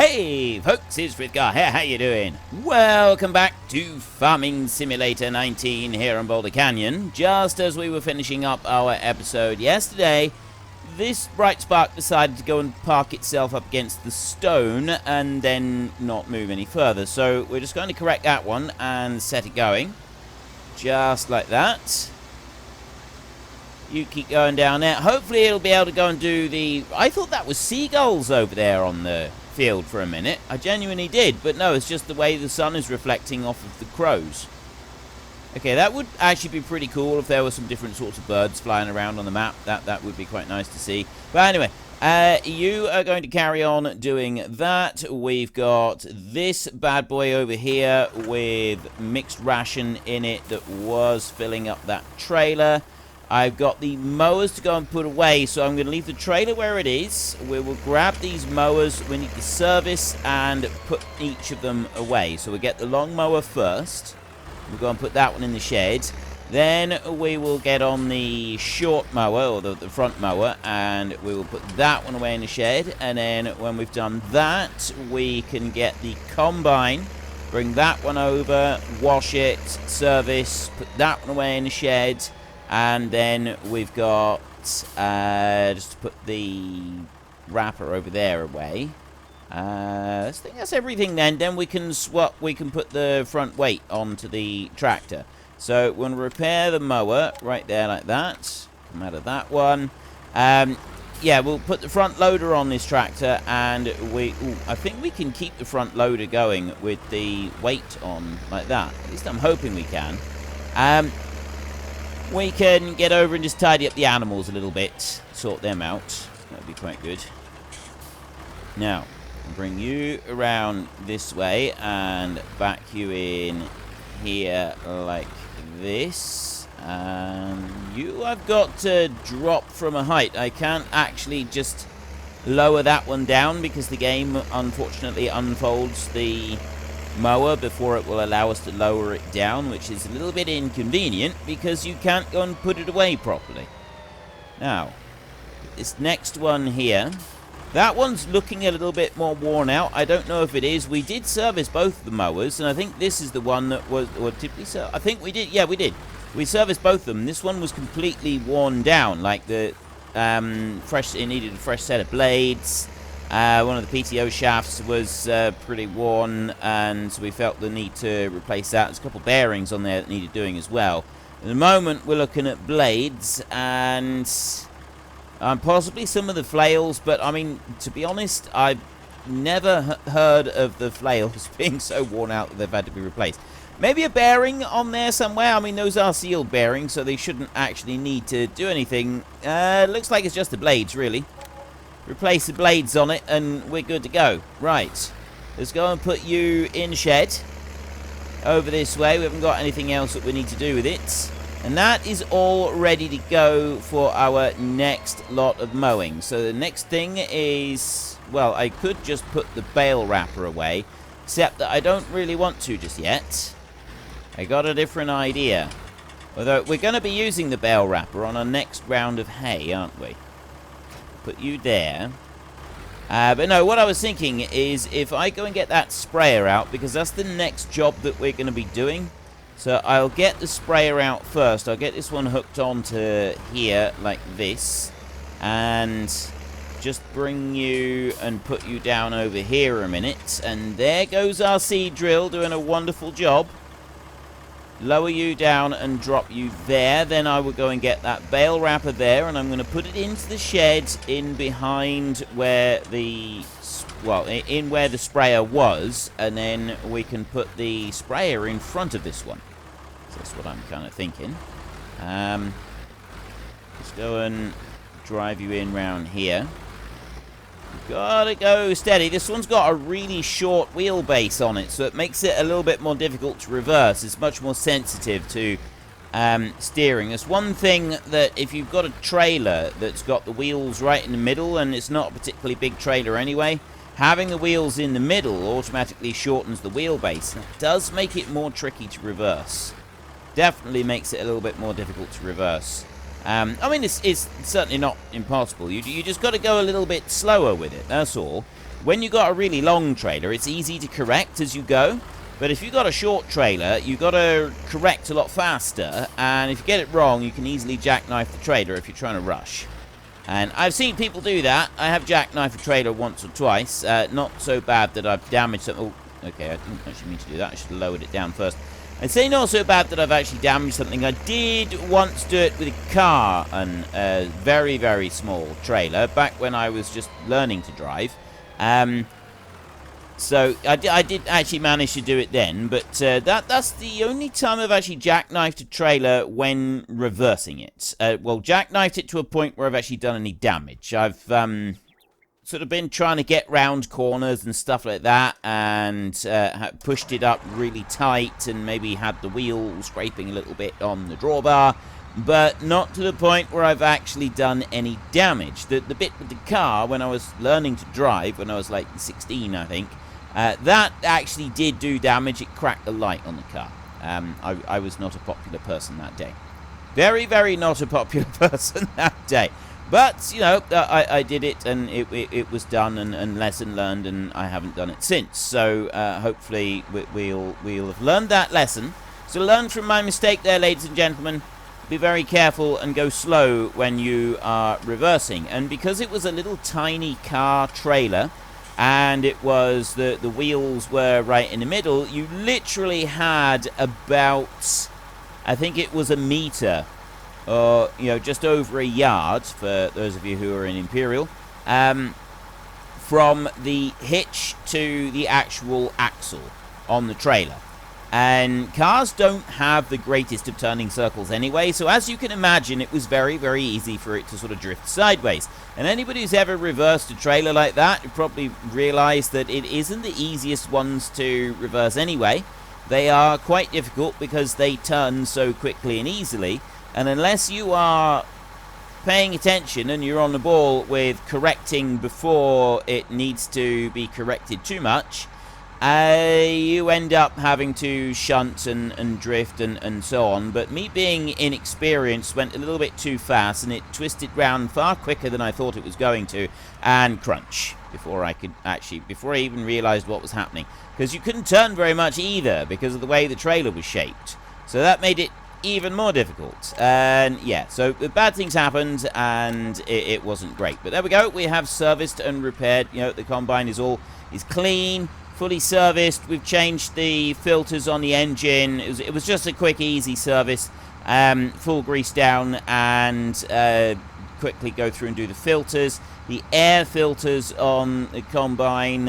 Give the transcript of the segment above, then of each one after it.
Hey folks, it's Frithgar here, how you doing? Welcome back to Farming Simulator 19 here on Boulder Canyon. Just as we were finishing up our episode yesterday, this bright spark decided to go and park itself up against the stone and then not move any further. So we're just going to correct that one and set it going. Just like that. You keep going down there. Hopefully it'll be able to go and do the... I thought that was seagulls over there on the field for a minute. I genuinely did, but no, it's just the way the sun is reflecting off of the crows. Okay, that would actually be pretty cool if there were some different sorts of birds flying around on the map. That would be quite nice to see. But anyway, you are going to carry on doing that. We've got this bad boy over here with mixed ration in it that was filling up that trailer. I've got the mowers to go and put away, so I'm going to leave the trailer where it is. We will grab these mowers. We need to service and put each of them away. So we'll get the long mower first. We'll go and put that one in the shed. Then we will get on the short mower, or the front mower, and we will put that one away in the shed. And then when we've done that, we can get the combine, bring that one over, wash it, service, put that one away in the shed. And then we've got, just to put the wrapper over there away. I think that's everything then. Then we can swap, we can put the front weight onto the tractor. So we're going to repair the mower right there like that. Come out of that one. Yeah, we'll put the front loader on this tractor, and I think we can keep the front loader going with the weight on like that. At least I'm hoping we can. We can get over and just tidy up the animals a little bit. Sort them out. That would be quite good. Now, I'll bring you around this way and back you in here like this. You I've got to drop from a height. I can't actually just lower that one down because the game unfortunately unfolds the mower before it will allow us to lower it down, which is a little bit inconvenient because you can't go and put it away properly. Now, this next one here, that one's looking a little bit more worn out. I don't know if it is. We did service both of the mowers, and I think this is the one that was, or did we service? I think we did. Yeah, we did. We serviced both of them. This one was completely worn down, like the it needed a fresh set of blades. One of the PTO shafts was pretty worn, and so we felt the need to replace that. There's a couple bearings on there that needed doing as well. At the moment, we're looking at blades and possibly some of the flails, but I mean, to be honest, I've never heard of the flails being so worn out that they've had to be replaced. Maybe a bearing on there somewhere. I mean, those are sealed bearings, so they shouldn't actually need to do anything. Looks like it's just the blades, really. Replace the blades on it and we're good to go. Right, let's go and put you in shed over this way. We haven't got anything else that we need to do with it, and that is all ready to go for our next lot of mowing. So the next thing is, well, I could just put the bale wrapper away, except that I don't really want to just yet. I got a different idea, although we're going to be using the bale wrapper on our next round of hay, aren't we? Put you there. But no, what I was thinking is if I go and get that sprayer out, because that's the next job that we're going to be doing. So I'll get the sprayer out first. I'll get this one hooked onto here like this, and just bring you and put you down over here a minute. And there goes our seed drill doing a wonderful job. Lower you down and drop you there. Then I will go and get that bale wrapper there, and I'm going to put it into the shed in behind where the, well, in where the sprayer was, and then we can put the sprayer in front of this one. So that's what I'm kind of thinking. Let's go and drive you in round here. Gotta go steady. This one's got a really short wheelbase on it, so it makes it a little bit more difficult to reverse. It's much more sensitive to steering. There's one thing that if you've got a trailer that's got the wheels right in the middle, and it's not a particularly big trailer anyway, having the wheels in the middle automatically shortens the wheelbase. It does make it more tricky to reverse. Definitely makes it a little bit more difficult to reverse. I mean, it's certainly not impossible. You just got to go a little bit slower with it, that's all. when you got a really long trailer, it's easy to correct as you go. But if you've got a short trailer, you've got to correct a lot faster. And if you get it wrong, you can easily jackknife the trailer if you're trying to rush. And I've seen people do that. I have jackknifed a trailer once or twice. Not so bad that I've damaged something. Oh, okay, I didn't actually mean to do that. I should have lowered it down first. I'd say not so bad that I've actually damaged something. I did once do it with a car and a very, very small trailer back when I was just learning to drive. So I did actually manage to do it then, but that's the only time I've actually jackknifed a trailer when reversing it. Well, jackknifed it to a point where I've actually done any damage. I've sort of been trying to get round corners and stuff like that, and pushed it up really tight and maybe had the wheel scraping a little bit on the drawbar, but not to the point where I've actually done any damage. The bit with the car, when I was learning to drive, when I was like 16, I think, that actually did do damage. It cracked the light on the car. I was not a popular person that day. Very, very not a popular person that day. But, you know, I did it, and it was done, and lesson learned, and I haven't done it since. So, hopefully, we'll have learned that lesson. So, learn from my mistake there, ladies and gentlemen. Be very careful and go slow when you are reversing. And because it was a little tiny car trailer, and it was the wheels were right in the middle, you literally had about, I think it was a meter, or you know, just over a yard, for those of you who are in Imperial, from the hitch to the actual axle on the trailer. And cars don't have the greatest of turning circles anyway, so as you can imagine, it was very, very easy for it to sort of drift sideways. And anybody who's ever reversed a trailer like that, you probably realize that it isn't the easiest ones to reverse anyway. They are quite difficult because they turn so quickly and easily, and unless you are paying attention and you're on the ball with correcting before it needs to be corrected too much, you end up having to shunt and drift and so on. But me being inexperienced, went a little bit too fast, and it twisted round far quicker than I thought it was going to, and crunch before I even realized what was happening, because you couldn't turn very much either because of the way the trailer was shaped. So that made it even more difficult. And yeah, so bad things happened, and it wasn't great. But there we go. We have serviced and repaired. You know, the combine is clean, fully serviced. We've changed the filters on the engine. It was just a quick, easy service. Full grease down, and quickly go through and do the filters. The air filters on the combine,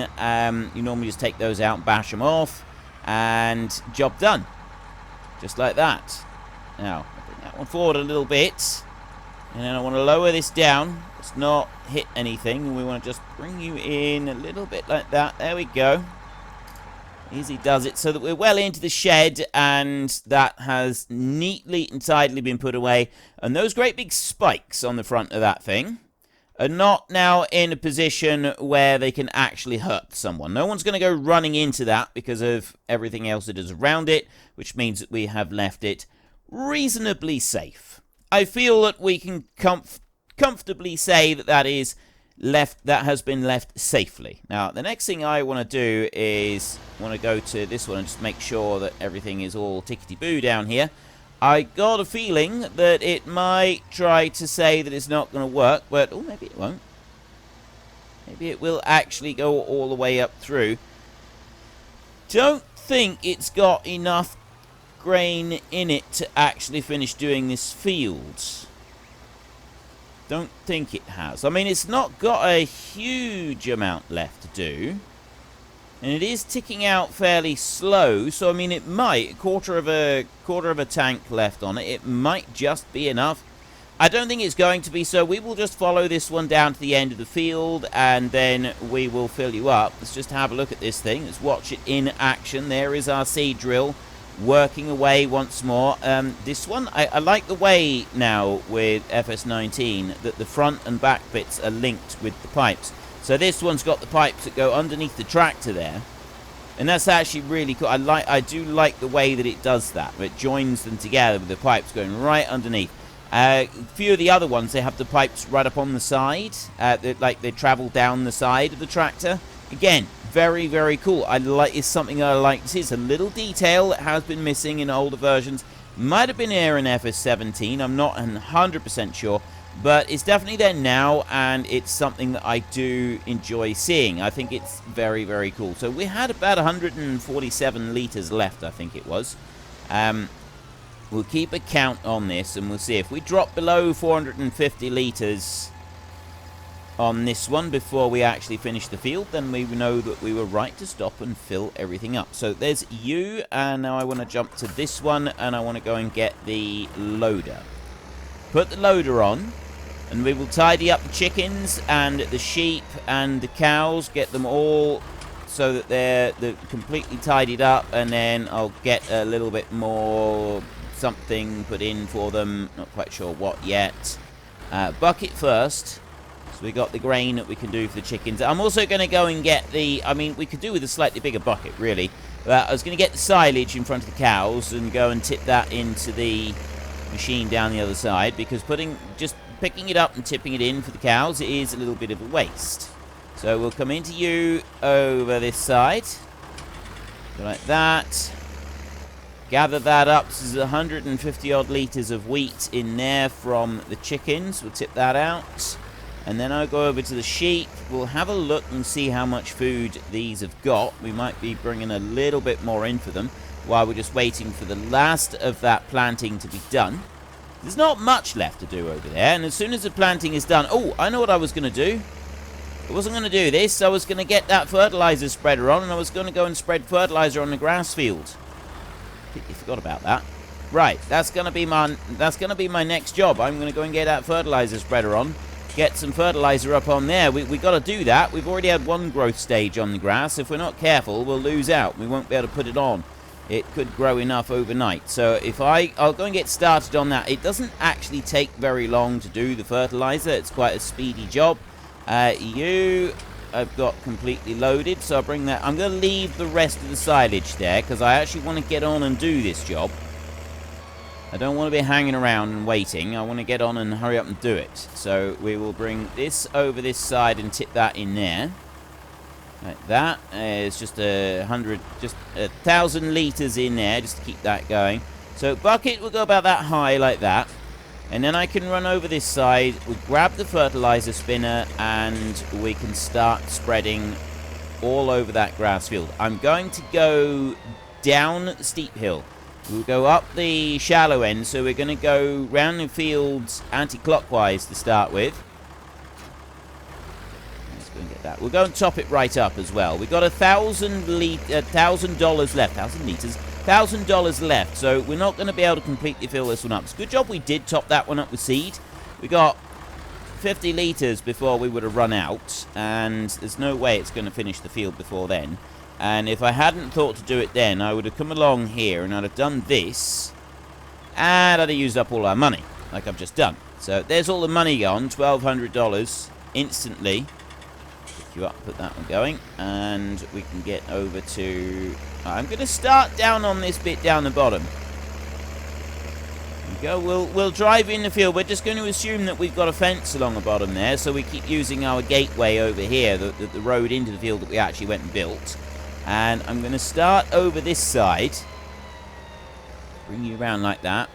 you normally just take those out and bash them off, and job done. Just like that. Now, I'll bring that one forward a little bit, and then I want to lower this down. Let's not hit anything. We want to just bring you in a little bit like that. There we go. Easy does it, so that we're well into the shed, and that has neatly and tidily been put away. And those great big spikes on the front of that thing are not now in a position where they can actually hurt someone. No one's going to go running into that because of everything else that is around it, which means that we have left it reasonably safe. I feel that we can comfortably say that that has been left safely. Now, the next thing I want to do is go to this one and just make sure that everything is all tickety-boo down here. I got a feeling that it might try to say that it's not going to work, but oh, maybe it won't. Maybe it will actually go all the way up through. Don't think it's got enough grain in it to actually finish doing this field. Don't think it has. I mean, it's not got a huge amount left to do, and it is ticking out fairly slow. So I mean, it might quarter of a tank left on it. It might just be enough. I don't think it's going to be. So we will just follow this one down to the end of the field, and then we will fill you up. Let's just have a look at this thing. Let's watch it in action. There is our seed drill, working away once more. This one, I like the way now with FS19 that the front and back bits are linked with the pipes. So this one's got the pipes that go underneath the tractor there, and that's actually really cool. I do like the way that it does that. It joins them together with the pipes going right underneath. A few of the other ones, they have the pipes right up on the side, they travel down the side of the tractor again, very, very cool. It's something I like to see. It's a little detail that has been missing in older versions. Might have been here in FS17. I'm not 100% sure. But it's definitely there now, and it's something that I do enjoy seeing. I think it's very, very cool. So we had about 147 litres left, I think it was. We'll keep a count on this, and we'll see. If we drop below 450 litres on this one before we actually finish the field, then we know that we were right to stop and fill everything up. So there's you, and now I want to jump to this one, and I want to go and get the loader. Put the loader on. And we will tidy up the chickens and the sheep and the cows, get them all so that they're completely tidied up, and then I'll get a little bit more something put in for them, not quite sure what yet. Bucket first, so we got the grain that we can do for the chickens. I'm also going to go and get we could do with a slightly bigger bucket, really. I was going to get the silage in front of the cows and go and tip that into the machine down the other side, because picking it up and tipping it in for the cows is a little bit of a waste. So we'll come into you over this side. Like that. Gather that up. So there's 150 odd litres of wheat in there from the chickens. We'll tip that out. And then I'll go over to the sheep. We'll have a look and see how much food these have got. We might be bringing a little bit more in for them while we're just waiting for the last of that planting to be done. There's not much left to do over there, and as soon as the planting is done... Oh, I know what I was going to do. I wasn't going to do this. I was going to get that fertilizer spreader on, and I was going to go and spread fertilizer on the grass field. Completely forgot about that. Right, that's going to be my next job. I'm going to go and get that fertilizer spreader on, get some fertilizer up on there. We got to do that. We've already had one growth stage on the grass. If we're not careful, we'll lose out. We won't be able to put it on. It could grow enough overnight. So if I'll go and get started on that. It doesn't actually take very long to do the fertilizer. It's quite a speedy job. I've got completely loaded, so I'll bring that. I'm going to leave the rest of the silage there, because I actually want to get on and do this job. I don't want to be hanging around and waiting. I want to get on and hurry up and do it. So we will bring this over this side and tip that in there. Like that. It's just 1,000 litres in there, just to keep that going. So bucket will go about that high, like that. And then I can run over this side, we'll grab the fertilizer spinner, and we can start spreading all over that grass field. I'm going to go down the steep hill. We'll go up the shallow end, so we're going to go round the fields anti-clockwise to start with. That. We'll go and top it right up as well. We've got $1,000 left. $1,000 left. So we're not going to be able to completely fill this one up. It's a good job we did top that one up with seed. We got 50 litres before we would have run out, and there's no way it's going to finish the field before then. And if I hadn't thought to do it then, I would have come along here and I'd have done this, and I'd have used up all our money, like I've just done. So there's all the money gone, $1,200 instantly. You up, put that one going, and we can get over to... I'm going to start down on this bit down the bottom. There we go. We'll drive in the field. We're just going to assume that we've got a fence along the bottom there, so we keep using our gateway over here, the road into the field that we actually went and built. And I'm going to start over this side. Bring you around like that.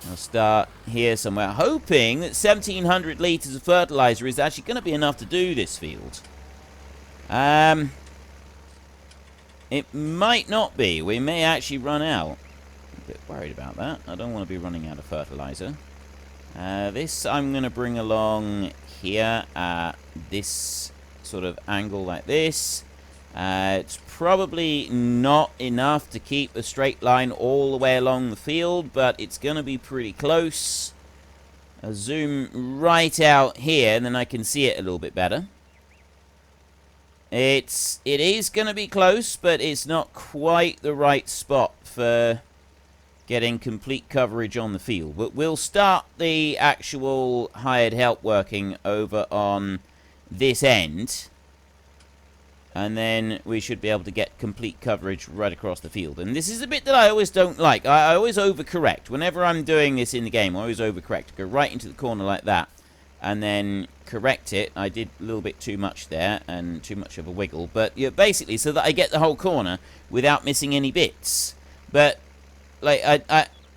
I'll start here somewhere, hoping that 1,700 litres of fertilizer is actually going to be enough to do this field. It might not be. We may actually run out. I'm a bit worried about that. I don't want to be running out of fertilizer. This I'm going to bring along here at this sort of angle like this. It's probably not enough to keep a straight line all the way along the field, but it's going to be pretty close. I'll zoom right out here, and then I can see it a little bit better. It is going to be close, but it's not quite the right spot for getting complete coverage on the field. But we'll start the actual hired help working over on this end. And then we should be able to get complete coverage right across the field. And this is a bit that I always don't like. I always overcorrect. Whenever I'm doing this in the game, I always overcorrect. Go right into the corner like that. and then correct it. I did a little bit too much there and too much of a wiggle, but yeah, basically so that I get the whole corner without missing any bits. But like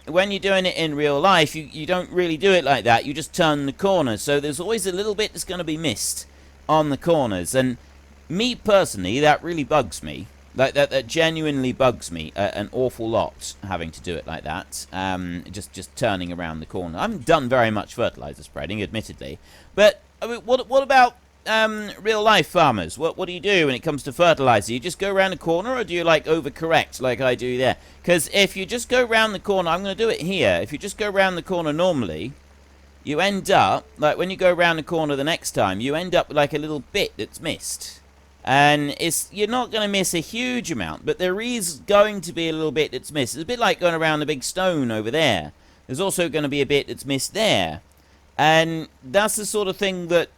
when you're doing it in real life, you don't really do it like that. You just turn the corner, so there's always a little bit that's going to be missed on the corners. And me personally, that really bugs me. Like that genuinely bugs me an awful lot, having to do it like that. Just turning around the corner. I haven't done very much fertilizer spreading, admittedly, but I mean, what about real life farmers? What do you do when it comes to fertilizer? You just go around the corner, or do you like overcorrect like I do there? Because if you just go around the corner, I'm going to do it here. If you just go around the corner normally, you end up like when you go around the corner the next time, you end up with like a little bit that's missed. And you're not going to miss a huge amount, but there is going to be a little bit that's missed. It's a bit like going around the big stone over there. There's also going to be a bit that's missed there. And that's the sort of thing that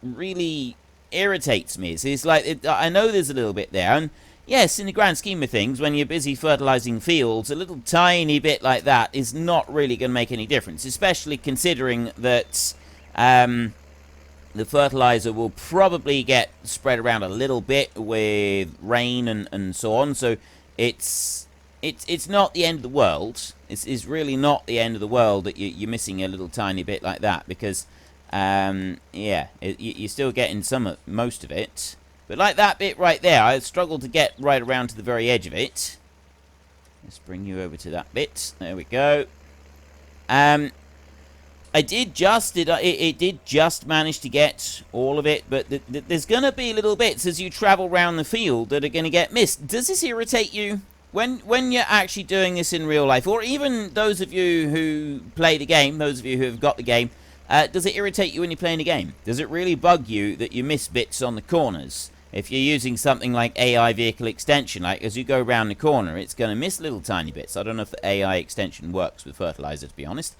really irritates me. It's like, I know there's a little bit there. And yes, in the grand scheme of things, when you're busy fertilizing fields, a little tiny bit like that is not really going to make any difference. Especially considering that the fertilizer will probably get spread around a little bit with rain and so on. So it's not the end of the world. It's really not the end of the world that you're missing a little tiny bit like that, because yeah, you're still getting most of it. But like that bit right there, I struggled to get right around to the very edge of it. Let's bring you over to that bit. There we go. It did just manage to get all of it, but there's going to be little bits as you travel around the field that are going to get missed. Does this irritate you when you're actually doing this in real life, or even those of you who play the game, those of you who have got the game? Does it irritate you when you're playing the game? Does it really bug you that you miss bits on the corners? If you're using something like AI vehicle extension, like as you go around the corner, it's going to miss little tiny bits. I don't know if the AI extension works with fertilizer, to be honest.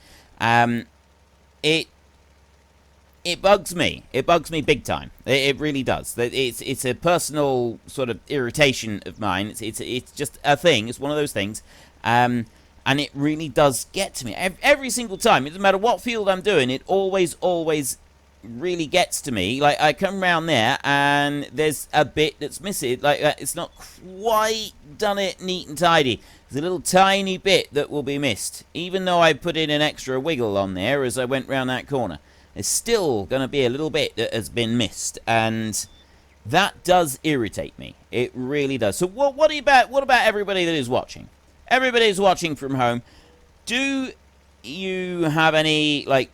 It bugs me. It bugs me big time. It really does. It's a personal sort of irritation of mine. It's just a thing. It's one of those things. And it really does get to me. Every single time. It doesn't matter what field I'm doing. It always really gets to me. Like, I come around there and there's a bit that's missing. Like, it's not quite done it neat and tidy. There's a little tiny bit that will be missed. Even though I put in an extra wiggle on there as I went round that corner, there's still going to be a little bit that has been missed. And that does irritate me. It really does. So what about everybody that is watching? Everybody who's watching from home. Do you have any, like,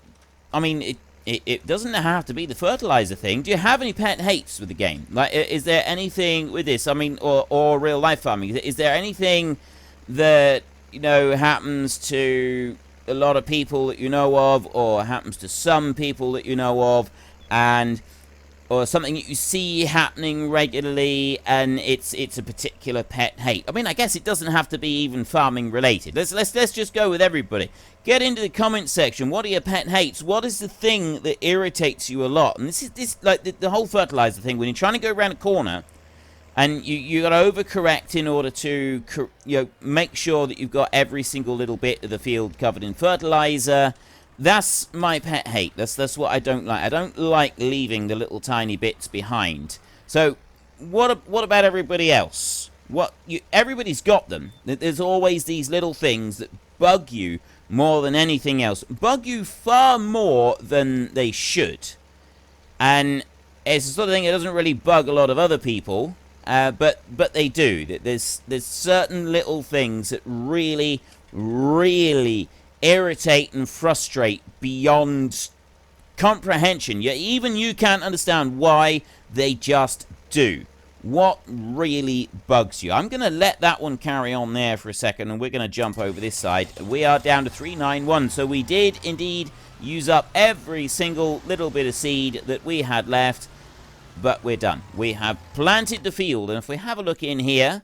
I mean, it doesn't have to be the fertilizer thing. Do you have any pet hates with the game? Like, is there anything with this? I mean, or real life farming? Is there anything that, you know, happens to a lot of people that you know of, or happens to some people that you know of, or something that you see happening regularly, and it's a particular pet hate? I mean, I guess it doesn't have to be even farming related. Let's just go with everybody. Get into the comment section. What are your pet hates? What is the thing that irritates you a lot? And this like the whole fertilizer thing. When you're trying to go around a corner, and you got to overcorrect in order to make sure that you've got every single little bit of the field covered in fertilizer. That's my pet hate. That's what I don't like. I don't like leaving the little tiny bits behind. So what about everybody else? Everybody's got them. There's always these little things that bug you more than anything else. Bug you far more than they should. And it's the sort of thing that doesn't really bug a lot of other people. But they do. There's certain little things that really, really irritate and frustrate beyond comprehension. Even you can't understand why they just do. What really bugs you? I'm going to let that one carry on there for a second, and we're going to jump over this side. We are down to 391, so we did indeed use up every single little bit of seed that we had left. But we're done. We have planted the field, and if we have a look in here,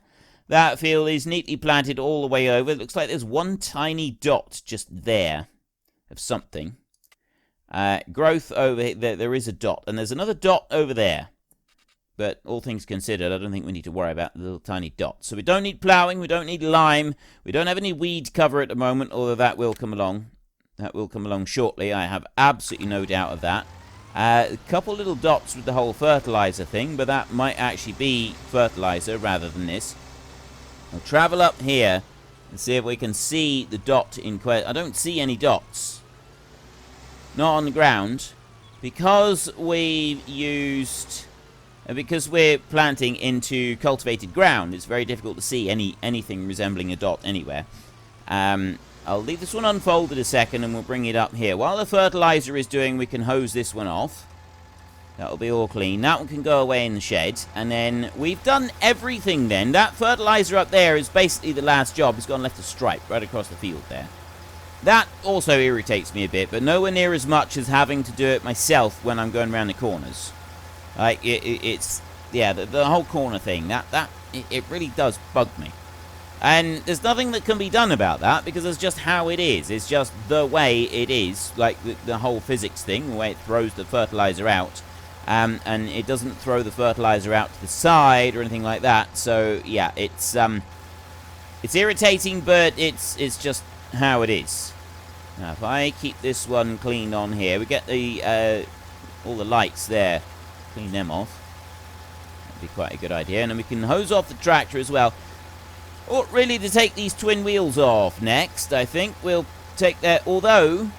that field is neatly planted all the way over. It looks like there's one tiny dot just there of something. Growth over there, there is a dot, and there's another dot over there. But all things considered, I don't think we need to worry about the little tiny dot. So we don't need ploughing, we don't need lime, we don't have any weed cover at the moment, although that will come along. That will come along shortly, I have absolutely no doubt of that. A couple little dots with the whole fertilizer thing, but that might actually be fertilizer rather than this. We'll travel up here and see if we can see the dot in question. I don't see any dots. Not on the ground. Because because we're planting into cultivated ground, it's very difficult to see anything resembling a dot anywhere. I'll leave this one unfolded a second and we'll bring it up here. While the fertilizer is doing, we can hose this one off. That'll be all clean. That one can go away in the shed. And then we've done everything then. That fertilizer up there is basically the last job. It's gone left a stripe right across the field there. That also irritates me a bit, but nowhere near as much as having to do it myself when I'm going around the corners. Like, it's... Yeah, the whole corner thing, it really does bug me. And there's nothing that can be done about that, because it's just how it is. It's just the way it is, like the whole physics thing, the way it throws the fertilizer out. And it doesn't throw the fertilizer out to the side or anything like that. So, yeah, it's irritating, but it's just how it is. Now, if I keep this one cleaned on here, we get the all the lights there. Clean them off. That'd be quite a good idea. And then we can hose off the tractor as well. Ought really to take these twin wheels off next. I think we'll take that. Although,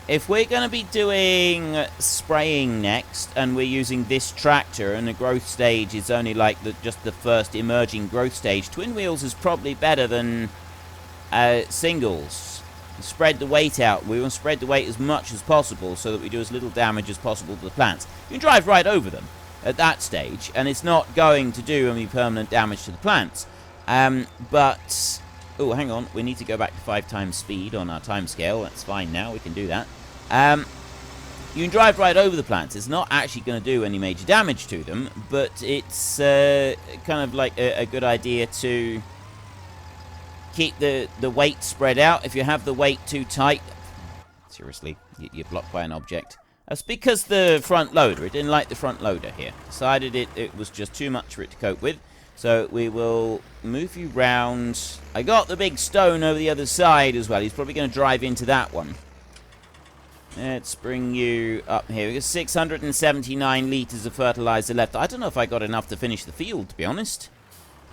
if we're going to be doing spraying next, and we're using this tractor, and the growth stage is only like just the first emerging growth stage, twin wheels is probably better than singles. Spread the weight out. We want to spread the weight as much as possible so that we do as little damage as possible to the plants. You can drive right over them at that stage, and it's not going to do any permanent damage to the plants. But, oh, hang on, we need to go back to 5 times speed on our timescale. That's fine now, we can do that. You can drive right over the plants. It's not actually going to do any major damage to them, but it's kind of like a good idea to keep the weight spread out. If you have the weight too tight, seriously, you're blocked by an object. That's because the front loader, it didn't like the front loader here. Decided it was just too much for it to cope with. So we will move you round. I got the big stone over the other side as well. He's probably going to drive into that one. Let's bring you up here. We've got 679 litres of fertilizer left. I don't know if I got enough to finish the field, to be honest.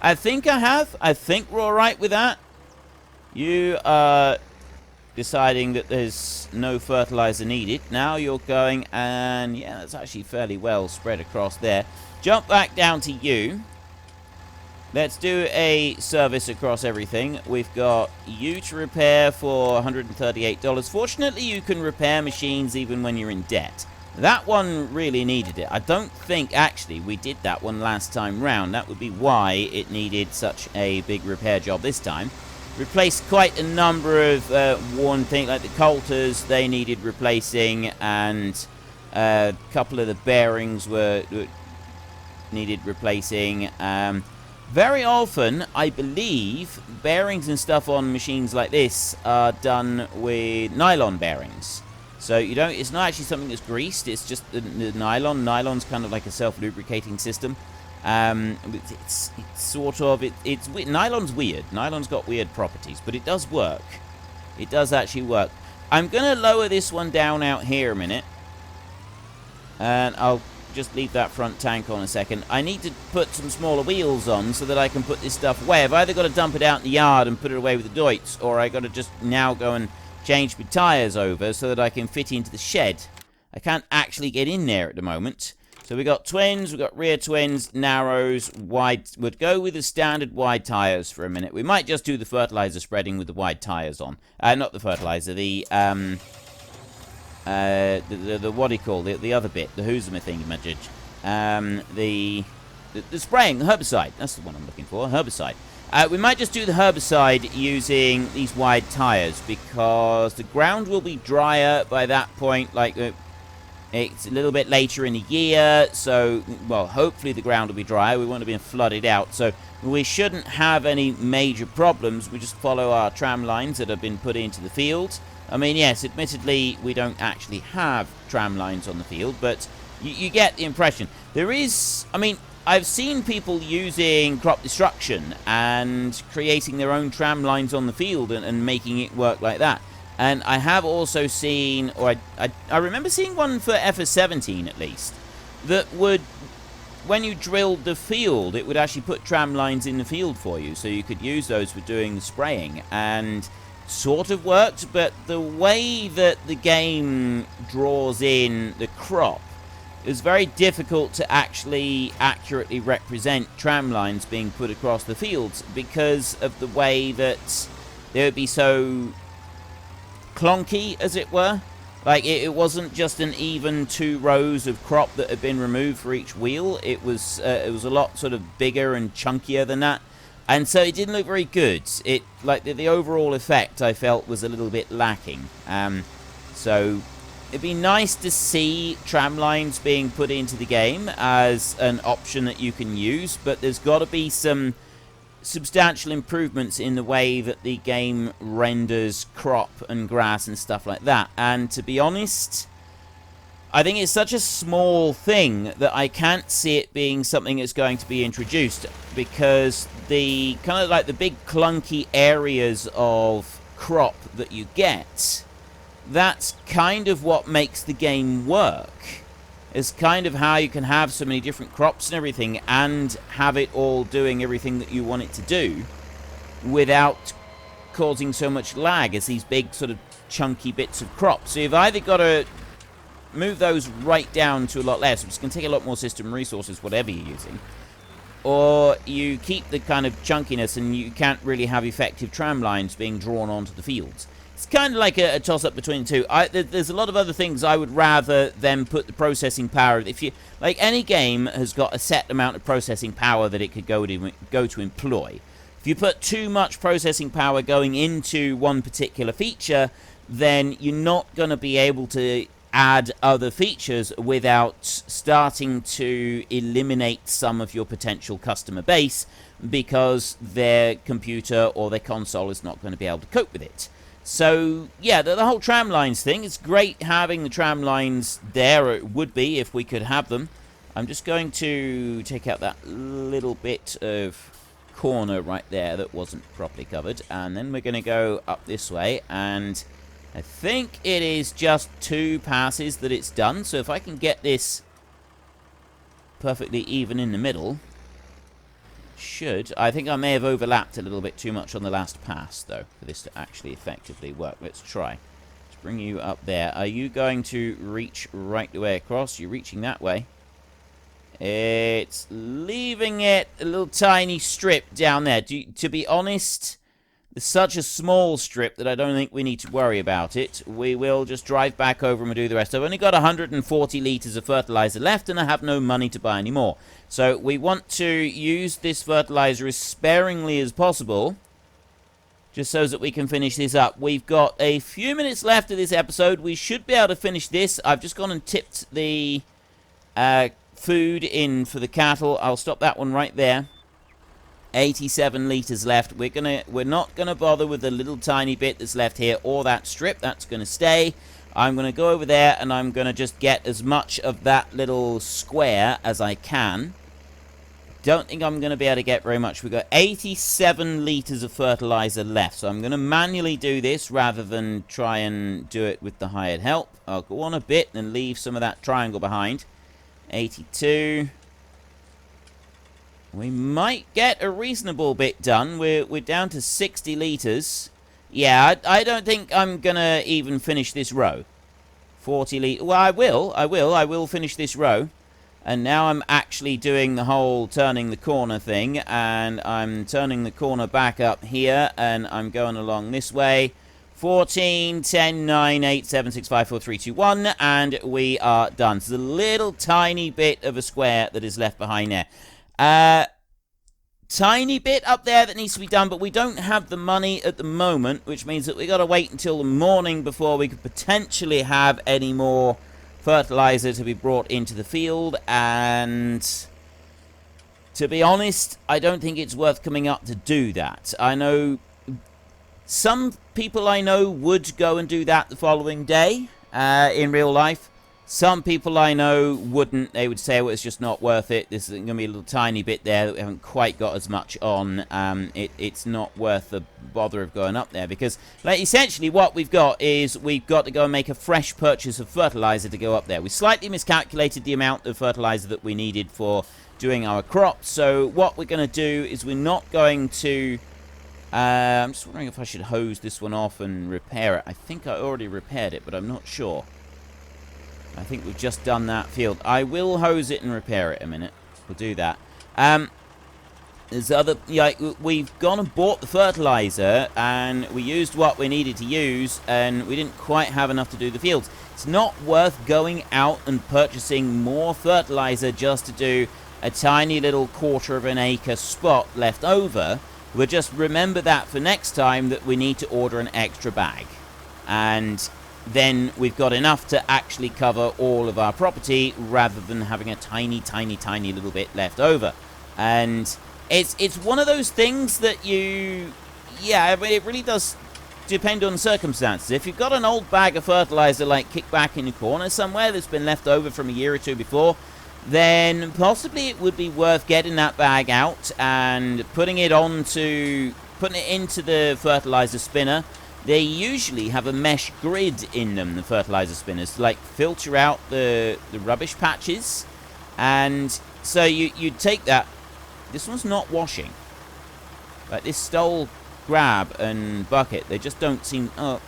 I think I have. I think we're alright with that. You are deciding that there's no fertilizer needed. Now you're going, and yeah, that's actually fairly well spread across there. Jump back down to you. Let's do a service across everything. We've got you to repair for $138. Fortunately, you can repair machines even when you're in debt. That one really needed it. I don't think, actually, we did that one last time round. That would be why it needed such a big repair job this time. Replaced quite a number of worn things, like the coulters, they needed replacing, and a couple of the bearings needed replacing. Very often, I believe, bearings and stuff on machines like this are done with nylon bearings. So you don't, it's not actually something that's greased, it's just the nylon. Nylon's kind of like a self-lubricating system. It's sort of, nylon's weird. Nylon's got weird properties, but it does work. It does actually work. I'm going to lower this one down out here a minute. And I'll just leave that front tank on a second. I need to put some smaller wheels on so that I can put this stuff away. I've either got to dump it out in the yard and put it away with the Deutz, or I got to just now go and change my tyres over so that I can fit into the shed. I can't actually get in there at the moment. So we got twins, we've got rear twins, narrows, wide. We'd go with the standard wide tyres for a minute. We might just do the fertilizer spreading with the wide tyres on. Not the fertilizer, the what do you call the other bit, the Huzuma thingamajig, the spraying, the herbicide. That's the one I'm looking for, herbicide. We might just do the herbicide using these wide tires because the ground will be drier by that point. Like it's a little bit later in the year, so well, hopefully the ground will be drier. We want to be flooded out, so we shouldn't have any major problems. We just follow our tram lines that have been put into the field. I mean, yes, admittedly, we don't actually have tram lines on the field, but you get the impression. There is, I mean, I've seen people using crop destruction and creating their own tram lines on the field and making it work like that. And I have also seen, or I remember seeing one for FS19 at least, that would, when you drilled the field, it would actually put tram lines in the field for you, so you could use those for doing the spraying, and sort of worked, but the way that the game draws in the crop, it was very difficult to actually accurately represent tram lines being put across the fields because of the way that they would be so clunky, as it were. Like, it wasn't just an even 2 rows of crop that had been removed for each wheel. It was a lot sort of bigger and chunkier than that. And so it didn't look very good. It, like, the overall effect, I felt, was a little bit lacking. So it'd be nice to see tram lines being put into the game as an option that you can use, but there's got to be some substantial improvements in the way that the game renders crop and grass and stuff like that. And to be honest, I think it's such a small thing that I can't see it being something that's going to be introduced, because the kind of like the big clunky areas of crop that you get, that's kind of what makes the game work. It's kind of how you can have so many different crops and everything and have it all doing everything that you want it to do without causing so much lag as these big sort of chunky bits of crop. So you've either got to move those right down to a lot less, which is going to take a lot more system resources, whatever you're using, or you keep the kind of chunkiness and you can't really have effective tram lines being drawn onto the fields. It's kind of like a toss-up between the two. There's a lot of other things I would rather than put the processing power. If you like, any game has got a set amount of processing power that it could go to employ. If you put too much processing power going into one particular feature, then you're not going to be able to add other features without starting to eliminate some of your potential customer base, because their computer or their console is not going to be able to cope with it. So, yeah, the whole tram lines thing, it's great having the tram lines there, or it would be if we could have them. I'm just going to take out that little bit of corner right there that wasn't properly covered, and then we're going to go up this way, and I think it is just 2 passes that it's done. So if I can get this perfectly even in the middle, I think I may have overlapped a little bit too much on the last pass, though, for this to actually effectively work. Let's try. Let's bring you up there. Are you going to reach right the way across? You're reaching that way. It's leaving it a little tiny strip down there. To be honest, it's such a small strip that I don't think we need to worry about it. We will just drive back over and we'll do the rest. I've only got 140 litres of fertilizer left, and I have no money to buy any more. So we want to use this fertilizer as sparingly as possible, just so that we can finish this up. We've got a few minutes left of this episode. We should be able to finish this. I've just gone and tipped the food in for the cattle. I'll stop that one right there. 87 litres left. We're not gonna bother with the little tiny bit that's left here or that strip. That's gonna stay. I'm gonna go over there and I'm gonna just get as much of that little square as I can. Don't think I'm gonna be able to get very much. We've got 87 litres of fertilizer left, so I'm gonna manually do this rather than try and do it with the hired help. I'll go on a bit and leave some of that triangle behind. 82. We might get a reasonable bit done. We're down to 60 litres. Yeah, I don't think I'm gonna even finish this row. 40 litres. Well, I will finish this row. And now I'm actually doing the whole turning the corner thing, and I'm turning the corner back up here, and I'm going along this way. 14, 10, 9, 8, 7, 6, 5, 4, 3, 2, 1, and we are done. So there's a little tiny bit of a square that is left behind there. Tiny bit up there that needs to be done, but we don't have the money at the moment, which means that we got to wait until the morning before we could potentially have any more fertilizer to be brought into the field. And to be honest, I don't think it's worth coming up to do that. I know some people I know would go and do that the following day in real life. Some people I know wouldn't. They would say, well, it's just not worth it. This is going to be a little tiny bit there that we haven't quite got as much on. It's not worth the bother of going up there because, like, essentially what we've got is we've got to go and make a fresh purchase of fertilizer to go up there. We slightly miscalculated the amount of fertilizer that we needed for doing our crops. So what we're going to do is we're not going to... I'm just wondering if I should hose this one off and repair it. I think I already repaired it, but I'm not sure. I think we've just done that field. I will hose it and repair it a minute. We'll do that. There's other... we've gone and bought the fertilizer, and we used what we needed to use, and we didn't quite have enough to do the fields. It's not worth going out and purchasing more fertilizer just to do a tiny little 1/4 of an acre spot left over. We'll just remember that for next time that we need to order an extra bag. And... then we've got enough to actually cover all of our property rather than having a tiny little bit left over. And it's one of those things that it really does depend on circumstances. If you've got an old bag of fertilizer like kicked back in the corner somewhere that's been left over from a year or two before, then possibly it would be worth getting that bag out and putting it into the fertilizer spinner. They usually have a mesh grid in them, the fertilizer spinners, to like filter out the rubbish patches. And so you take that. This one's not washing. Like this stole grab and bucket, they just don't seem... Oh,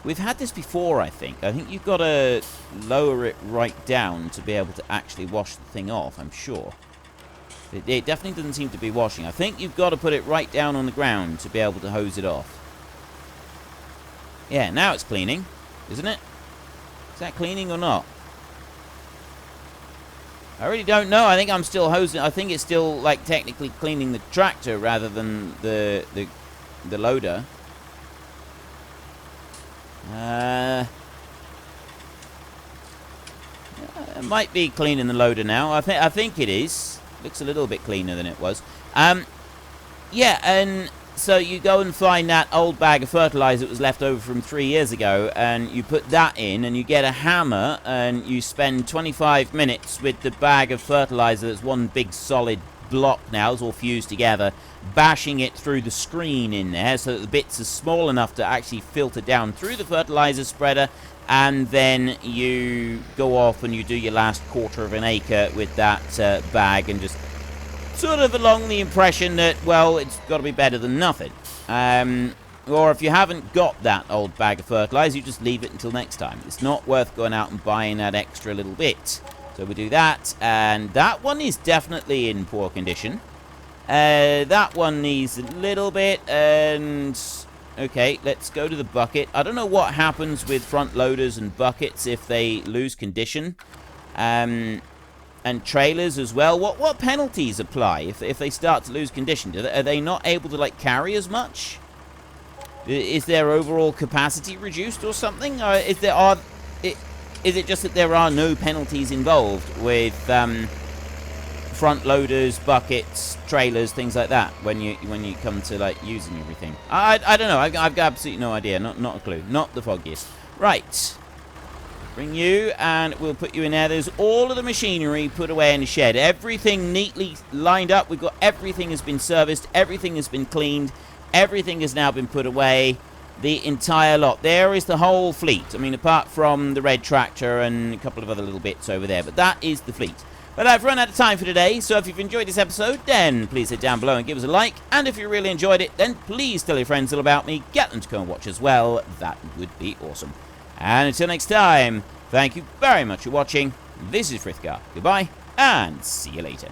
we've had this before, I think. I think you've got to lower it right down to be able to actually wash the thing off, I'm sure. It definitely doesn't seem to be washing. I think you've got to put it right down on the ground to be able to hose it off. Yeah, now it's cleaning, isn't it? Is that cleaning or not? I really don't know. I think I'm still hosing. I think it's still, like, technically cleaning the tractor rather than the loader. It might be cleaning the loader now. I think it is. Looks a little bit cleaner than it was. Yeah, and... so you go and find that old bag of fertilizer that was left over from 3 years ago, and you put that in, and you get a hammer, and you spend 25 minutes with the bag of fertilizer that's one big solid block now, it's all fused together, bashing it through the screen in there so that the bits are small enough to actually filter down through the fertilizer spreader, and then you go off and you do your last 1/4 of an acre with that bag and just... sort of along the impression that, well, it's got to be better than nothing. Or if you haven't got that old bag of fertilizer, you just leave it until next time. It's not worth going out and buying that extra little bit. So we do that, and that one is definitely in poor condition. That one needs a little bit, and... okay, let's go to the bucket. I don't know what happens with front loaders and buckets if they lose condition. And trailers as well. What penalties apply if they start to lose condition? Are they not able to, like, carry as much? Is their overall capacity reduced or something? Or is it just that there are no penalties involved with front loaders, buckets, trailers, things like that when you come to, like, using everything? I don't know. I've got absolutely no idea. Not a clue. Not the foggiest. Right. Bring you, and we'll put you in there. There's all of the machinery put away in the shed. Everything neatly lined up. We've got everything has been serviced. Everything has been cleaned. Everything has now been put away. The entire lot. There is the whole fleet. I mean, apart from the red tractor and a couple of other little bits over there. But that is the fleet. But I've run out of time for today, so if you've enjoyed this episode, then please hit down below and give us a like. And if you really enjoyed it, then please tell your friends all about me. Get them to come and watch as well. That would be awesome. And until next time, thank you very much for watching. This is Frithgar. Goodbye, and see you later.